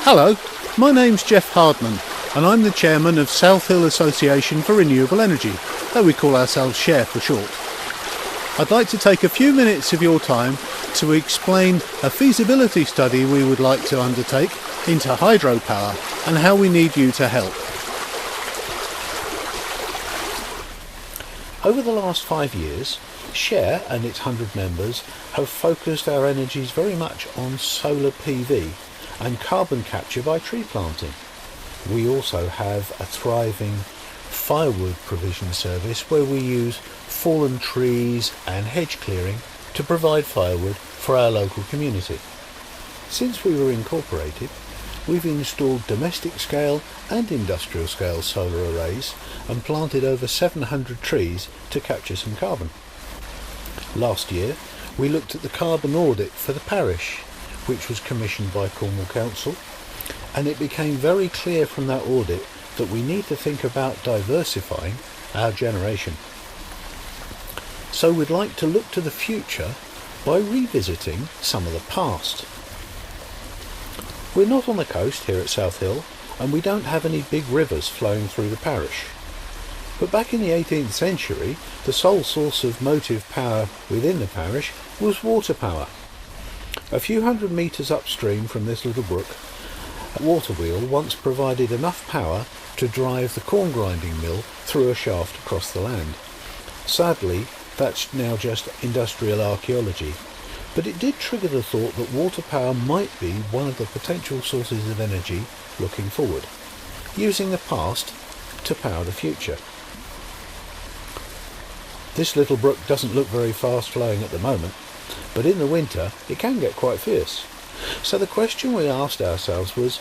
Hello, my name's Jeff Hardman and I'm the chairman of South Hill Association for Renewable Energy, though we call ourselves SHARE for short. I'd like to take a few minutes of your time to explain a feasibility study we would like to undertake into hydropower and how we need you to help. Over the last 5 years, SHARE and its 100 members have focused our energies very much on solar PV and carbon capture by tree planting. We also have a thriving firewood provision service where we use fallen trees and hedge clearing to provide firewood for our local community. Since we were incorporated, we've installed domestic scale and industrial scale solar arrays and planted over 700 trees to capture some carbon. Last year we looked at the carbon audit for the parish, which was commissioned by Cornwall Council, and it became very clear from that audit that we need to think about diversifying our generation. So we'd like to look to the future by revisiting some of the past. We're not on the coast here at South Hill, and we don't have any big rivers flowing through the parish. But back in the 18th century, the sole source of motive power within the parish was water power. A few hundred metres upstream from this little brook, a water wheel once provided enough power to drive the corn grinding mill through a shaft across the land. Sadly, that's now just industrial archaeology, but it did trigger the thought that water power might be one of the potential sources of energy looking forward, using the past to power the future. This little brook doesn't look very fast flowing at the moment, but in the winter it can get quite fierce. So the question we asked ourselves was,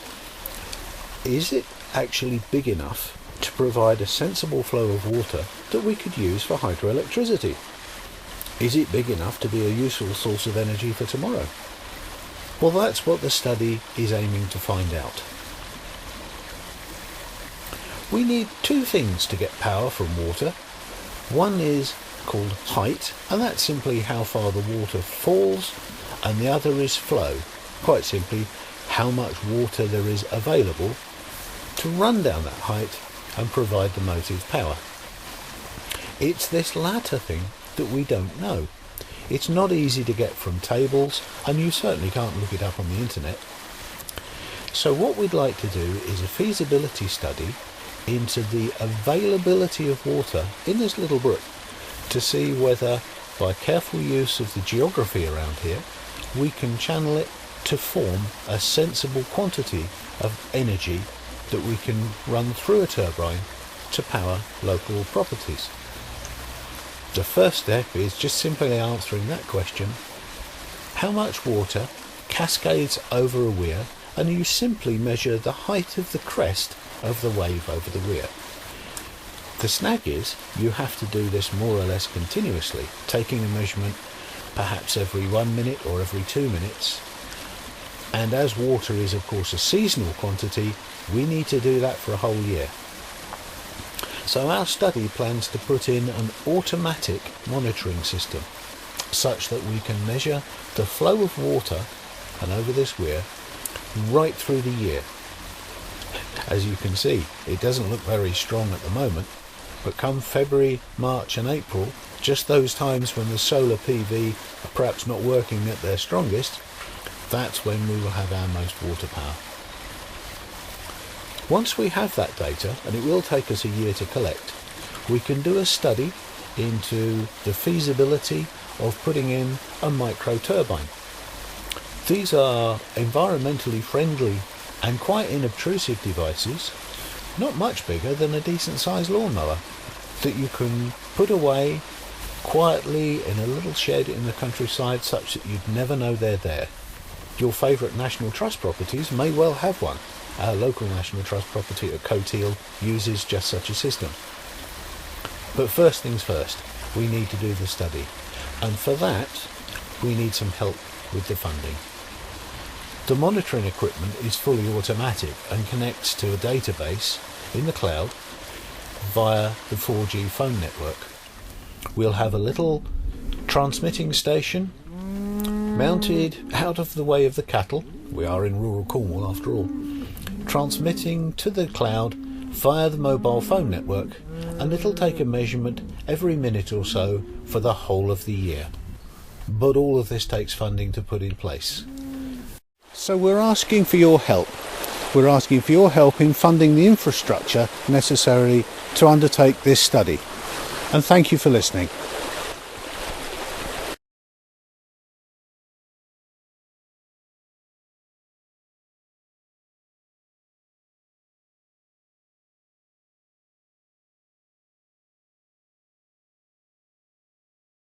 is it actually big enough to provide a sensible flow of water that we could use for hydroelectricity? Is it big enough to be a useful source of energy for tomorrow? Well, that's what the study is aiming to find out. We need two things to get power from water. One is called height, and that's simply how far the water falls, and the other is flow, quite simply how much water there is available to run down that height and provide the motive power. It's this latter thing that we don't know. It's not easy to get from tables, and you certainly can't look it up on the internet. So what we'd like to do is a feasibility study into the availability of water in this little brook to see whether, by careful use of the geography around here, we can channel it to form a sensible quantity of energy that we can run through a turbine to power local properties. The first step is just simply answering that question: how much water cascades over a weir, and you simply measure the height of the crest of the wave over the weir. The snag is you have to do this more or less continuously, taking a measurement perhaps every 1 minute or every 2 minutes. And as water is of course a seasonal quantity, we need to do that for a whole year. So our study plans to put in an automatic monitoring system such that we can measure the flow of water and over this weir right through the year. As you can see, it doesn't look very strong at the moment, but come February, March and April, just those times when the solar PV are perhaps not working at their strongest, that's when we will have our most water power. Once we have that data, and it will take us a year to collect, we can do a study into the feasibility of putting in a micro turbine. These are environmentally friendly and quite inobtrusive devices, not much bigger than a decent sized lawnmower, that you can put away quietly in a little shed in the countryside such that you'd never know they're there. Your favourite National Trust properties may well have one. Our local National Trust property at Cotehill uses just such a system. But first things first, we need to do the study, and for that we need some help with the funding. The monitoring equipment is fully automatic and connects to a database in the cloud via the 4G phone network. We'll have a little transmitting station mounted out of the way of the cattle. We are in rural Cornwall after all. transmitting to the cloud via the mobile phone network, and it'll take a measurement every minute or so for the whole of the year. But all of this takes funding to put in place. So we're asking for your help. We're asking for your help in funding the infrastructure necessary to undertake this study. And thank you for listening.